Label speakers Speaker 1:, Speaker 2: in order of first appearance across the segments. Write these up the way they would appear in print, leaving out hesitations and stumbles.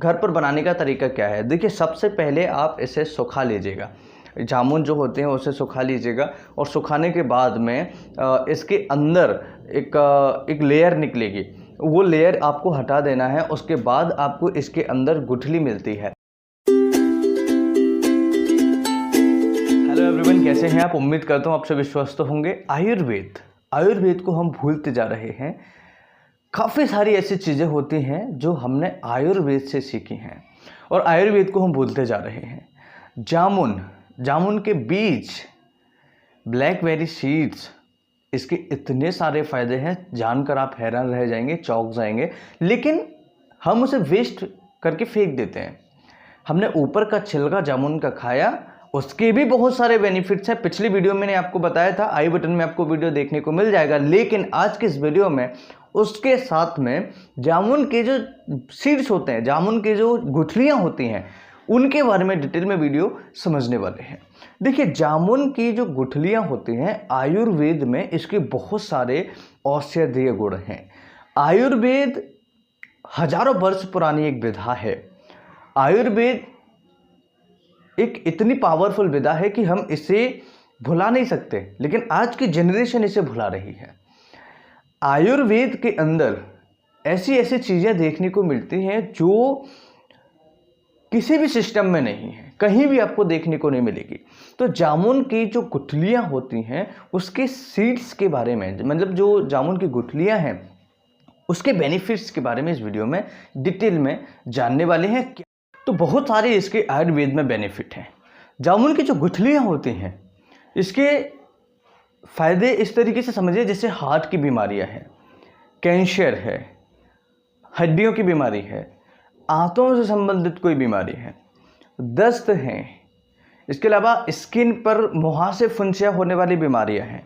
Speaker 1: घर पर बनाने का तरीका क्या है? देखिए, सबसे पहले आप इसे सुखा लीजिएगा। जामुन जो होते हैं उसे सुखा लीजिएगा और सुखाने के बाद में इसके अंदर एक लेयर निकलेगी, वो लेयर आपको हटा देना है। उसके बाद आपको इसके अंदर गुठली मिलती है। हेलो एवरीवन, कैसे हैं आप? उम्मीद करता हूँ आप सभी स्वस्थ होंगे। आयुर्वेद को हम भूलते जा रहे हैं। काफ़ी सारी ऐसी चीज़ें होती हैं जो हमने आयुर्वेद से सीखी हैं और आयुर्वेद को हम भूलते जा रहे हैं। जामुन के बीज, ब्लैकबेरी सीड्स, इसके इतने सारे फ़ायदे हैं, जानकर आप हैरान रह जाएंगे, चौंक जाएंगे। लेकिन हम उसे वेस्ट करके फेंक देते हैं। हमने ऊपर का छिलका जामुन का खाया, उसके भी बहुत सारे बेनिफिट्स हैं। पिछली वीडियो में मैंने आपको बताया था, आई बटन में आपको वीडियो देखने को मिल जाएगा। लेकिन आज के इस वीडियो में उसके साथ में जामुन के जो सीड्स होते हैं, जामुन के जो गुठलियाँ होती हैं, उनके बारे में डिटेल में वीडियो समझने वाले हैं। देखिए, जामुन की जो गुठलियाँ होती हैं, आयुर्वेद में इसके बहुत सारे औषधीय गुण हैं। आयुर्वेद हजारों वर्ष पुरानी एक विधा है। आयुर्वेद एक इतनी पावरफुल विधा है कि हम इसे भुला नहीं सकते, लेकिन आज की जनरेशन इसे भुला रही है। आयुर्वेद के अंदर ऐसी ऐसी चीज़ें देखने को मिलती हैं जो किसी भी सिस्टम में नहीं है, कहीं भी आपको देखने को नहीं मिलेगी। तो जामुन की जो गुठलियाँ होती हैं, उसके सीड्स के बारे में, मतलब जो जामुन की गुठलियाँ हैं, उसके बेनिफिट्स के बारे में इस वीडियो में डिटेल में जानने वाले हैं। तो बहुत सारे इसके आयुर्वेद में बेनिफिट हैं। जामुन की जो गुठलियाँ होती हैं, इसके फ़ायदे इस तरीके से समझिए, जैसे हार्ट की बीमारियां हैं, कैंसर है, हड्डियों की बीमारी है, आंतों से संबंधित कोई बीमारी है, दस्त हैं, इसके अलावा स्किन पर मुहासे फुंसियाँ होने वाली बीमारियां हैं,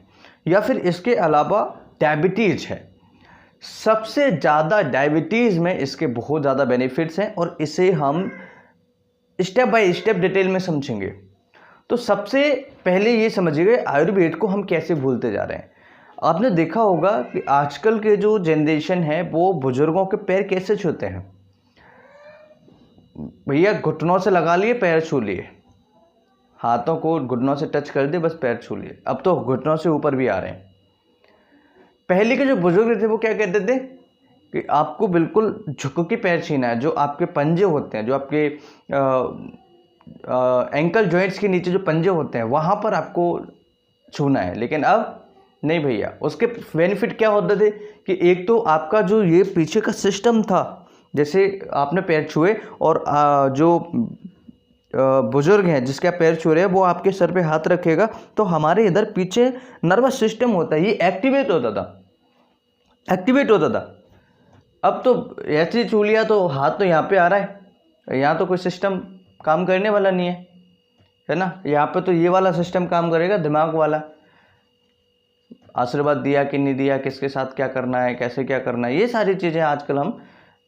Speaker 1: या फिर इसके अलावा डायबिटीज़ है। सबसे ज़्यादा डायबिटीज़ में इसके बहुत ज़्यादा बेनिफिट्स हैं और इसे हम स्टेप बाय स्टेप डिटेल में समझेंगे। तो सबसे पहले ये समझिए, आयुर्वेद को हम कैसे भूलते जा रहे हैं। आपने देखा होगा कि आजकल के जो जनरेशन है वो बुजुर्गों के पैर कैसे छूते हैं। भैया घुटनों से लगा लिए, पैर छू लिए, हाथों को घुटनों से टच कर दिए, बस पैर छू लिए। अब तो घुटनों से ऊपर भी आ रहे हैं। पहले के जो बुजुर्ग थे वो क्या कहते थे कि आपको बिल्कुल झुक के पैर छूना है। जो आपके पंजे होते हैं, जो आपके एंकल जॉइंट्स के नीचे जो पंजे होते हैं, वहाँ पर आपको छूना है। लेकिन अब नहीं भैया। उसके बेनिफिट क्या होते थे कि एक तो आपका जो ये पीछे का सिस्टम था, जैसे आपने पैर छुए और जो बुजुर्ग हैं जिसके आप पैर छू रहे हैं, वो आपके सर पे हाथ रखेगा तो हमारे इधर पीछे नर्वस सिस्टम होता है, ये एक्टिवेट होता था। अब तो ऐसे छू लिया तो हाथ तो यहाँ पे आ रहा है, यहाँ तो कोई सिस्टम काम करने वाला नहीं है ना। यहाँ पे तो ये वाला सिस्टम काम करेगा, दिमाग वाला। आशीर्वाद दिया कि नहीं दिया, किसके साथ क्या करना है, कैसे क्या करना है, ये सारी चीज़ें आजकल हम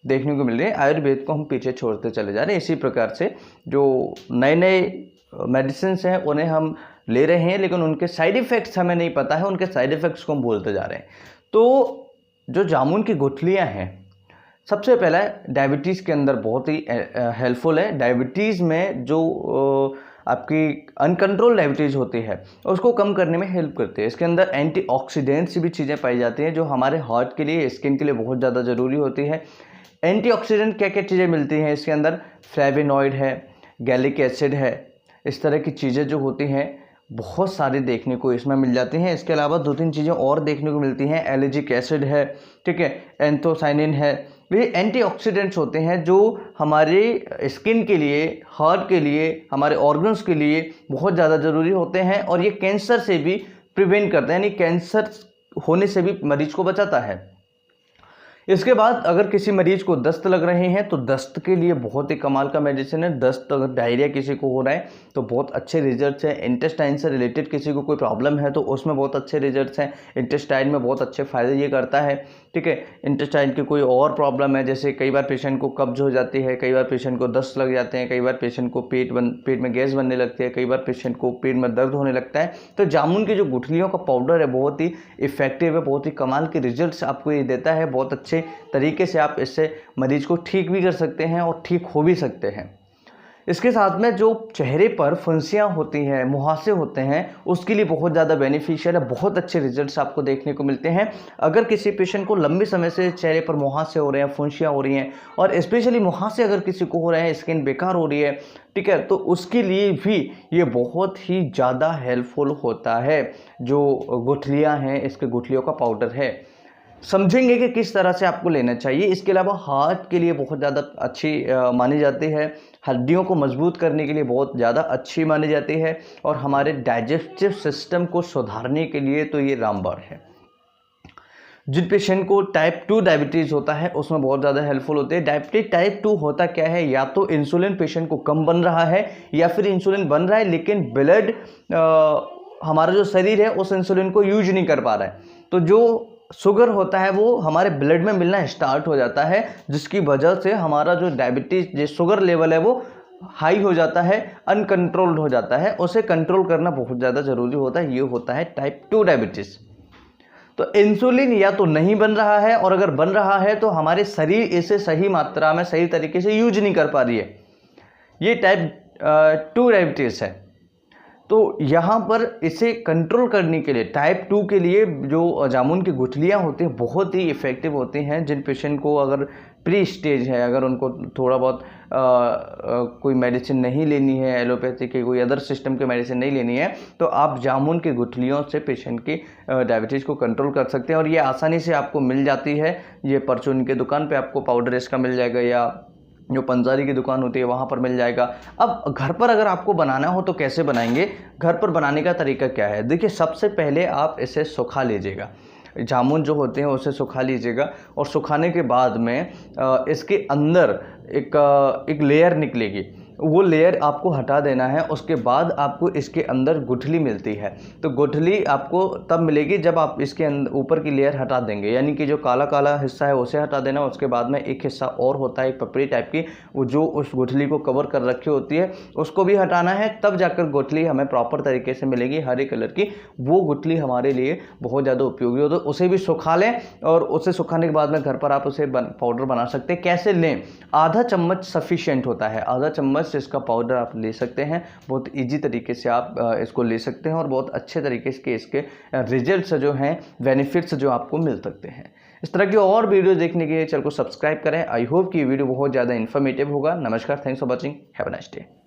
Speaker 1: देखने को मिल रही है। आयुर्वेद को हम पीछे छोड़ते चले जा रहे हैं। इसी प्रकार से जो नए मेडिसिन हैं उन्हें हम ले रहे हैं, लेकिन उनके साइड इफ़ेक्ट्स हमें नहीं पता है, उनके साइड इफ़ेक्ट्स को हम भूलते जा रहे हैं। तो जो जामुन की गुठलियाँ हैं, सबसे पहला डायबिटीज़ के अंदर बहुत ही हेल्पफुल है। डायबिटीज़ में जो आपकी अनकंट्रोल डायबिटीज़ होती है उसको कम करने में हेल्प करती है। इसके अंदर एंटीऑक्सीडेंट्स भी चीज़ें पाई जाती हैं जो हमारे हार्ट के लिए, स्किन के लिए बहुत ज़्यादा ज़रूरी होती है। एंटीऑक्सीडेंट क्या क्या चीज़ें मिलती हैं इसके अंदर? फ्लेवोनॉइड है, गैलिक एसिड है, इस तरह की चीज़ें जो होती हैं बहुत सारी देखने को इसमें मिल जाती हैं। इसके अलावा 2-3 चीज़ें और देखने को मिलती हैं। एलिजिक एसिड है, ठीक है, एंथोसाइनिन है। ये एंटीऑक्सीडेंट्स होते हैं जो हमारे स्किन के लिए, हार्ट के लिए, हमारे ऑर्गन्स के लिए बहुत ज़्यादा ज़रूरी होते हैं और ये कैंसर से भी प्रिवेंट करते हैं, यानी कैंसर होने से भी मरीज को बचाता है। इसके बाद अगर किसी मरीज को दस्त लग रहे हैं तो दस्त के लिए बहुत ही कमाल का मेडिसिन है। दस्त, अगर डायरिया किसी को हो रहा है तो बहुत अच्छे रिजल्ट्स हैं। इंटेस्टाइन से रिलेटेड किसी को कोई प्रॉब्लम है तो उसमें बहुत अच्छे रिजल्ट्स हैं। इंटेस्टाइन में बहुत अच्छे फ़ायदे ये करता है। ठीक है। इंटेस्टाइन की कोई और प्रॉब्लम है, जैसे कई बार पेशेंट को कब्ज हो जाती है, कई बार पेशेंट को दस्त लग जाते हैं, कई बार पेशेंट को पेट में गैस बनने लगती है, कई बार पेशेंट को पेट में दर्द होने लगता है, तो जामुन की जो गुठलियों का पाउडर है बहुत ही इफेक्टिव है, बहुत ही कमाल के रिजल्ट्स आपको ये देता है। बहुत अच्छे तरीके से आप इससे मरीज को ठीक भी कर सकते हैं और ठीक हो भी सकते हैं। इसके साथ में जो चेहरे पर फुंसियाँ होती हैं, मुहासे होते हैं, उसके लिए बहुत ज़्यादा बेनिफिशियल है, बहुत अच्छे रिजल्ट्स आपको देखने को मिलते हैं। अगर किसी पेशेंट को लंबे समय से चेहरे पर मुहासे हो रहे हैं, फुंसियाँ हो रही हैं, और स्पेशली मुहासे अगर किसी को हो रहे हैं, स्किन बेकार हो रही है, ठीक है, तो उसके लिए भी ये बहुत ही ज़्यादा हेल्पफुल होता है। जो गुठलियाँ हैं, इसके गुठलियों का पाउडर है, समझेंगे कि किस तरह से आपको लेना चाहिए। इसके अलावा हार्ट के लिए बहुत ज़्यादा अच्छी मानी जाती है, हड्डियों को मजबूत करने के लिए बहुत ज़्यादा अच्छी मानी जाती है, और हमारे डाइजेस्टिव सिस्टम को सुधारने के लिए तो ये रामबाण है। जिन पेशेंट को टाइप 2 डायबिटीज़ होता है उसमें बहुत ज़्यादा हेल्पफुल होते हैं। डायबिटीज टाइप 2 होता क्या है, या तो इंसुलिन पेशेंट को कम बन रहा है, या फिर इंसुलिन बन रहा है लेकिन ब्लड हमारा जो शरीर है उस इंसुलिन को यूज नहीं कर पा रहा है, तो जो शुगर होता है वो हमारे ब्लड में मिलना स्टार्ट हो जाता है, जिसकी वजह से हमारा जो डायबिटीज जो शुगर लेवल है वो हाई हो जाता है, अनकंट्रोल्ड हो जाता है। उसे कंट्रोल करना बहुत ज़्यादा ज़रूरी होता है। ये होता है टाइप 2 डायबिटीज़। तो इंसुलिन या तो नहीं बन रहा है, और अगर बन रहा है तो हमारे शरीर इसे सही मात्रा में सही तरीके से यूज नहीं कर पा रही है। ये टाइप 2 डायबिटीज़ है। तो यहाँ पर इसे कंट्रोल करने के लिए टाइप 2 के लिए जो जामुन की गुठलियाँ होती हैं बहुत ही इफ़ेक्टिव होती हैं। जिन पेशेंट को अगर प्री स्टेज है, अगर उनको थोड़ा बहुत कोई मेडिसिन नहीं लेनी है, एलोपैथी के कोई अदर सिस्टम के मेडिसिन नहीं लेनी है, तो आप जामुन की गुठलियों से पेशेंट की डायबिटीज़ को कंट्रोल कर सकते हैं। और ये आसानी से आपको मिल जाती है। ये परचून की दुकान पे आपको पाउडर इसका मिल जाएगा, या जो पंसारी की दुकान होती है वहाँ पर मिल जाएगा। अब घर पर अगर आपको बनाना हो तो कैसे बनाएंगे, घर पर बनाने का तरीका क्या है। देखिए, सबसे पहले आप इसे सुखा लीजिएगा, जामुन जो होते हैं उसे सुखा लीजिएगा, और सुखाने के बाद में इसके अंदर एक लेयर निकलेगी, वो लेयर आपको हटा देना है। उसके बाद आपको इसके अंदर गुठली मिलती है, तो गुठली आपको तब मिलेगी जब आप इसके ऊपर की लेयर हटा देंगे, यानी कि जो काला काला हिस्सा है उसे हटा देना। उसके बाद में एक हिस्सा और होता है, एक पपड़ी टाइप की, वो जो उस गुठली को कवर कर रखी होती है, उसको भी हटाना है, तब जाकर गुठली हमें प्रॉपर तरीके से मिलेगी हरे कलर की। वो गुठली हमारे लिए बहुत ज़्यादा उपयोगी हो, तो उसे भी सुखा लें, और उसे सुखाने के बाद में घर पर आप उसे पाउडर बना सकते हैं। कैसे लें, आधा चम्मच सफिशिएंट होता है, आधा चम्मच इसका पाउडर आप ले सकते हैं। बहुत इजी तरीके से आप इसको ले सकते हैं, और बहुत अच्छे तरीके से इसके रिजल्ट्स जो हैं, बेनिफिट्स जो आपको मिल सकते हैं। इस तरह की और वीडियो देखने के लिए चैनल को सब्सक्राइब करें। आई होप कि ये वीडियो बहुत ज़्यादा इन्फॉर्मेटिव होगा। नमस्कार, thanks for watching, have a nice day.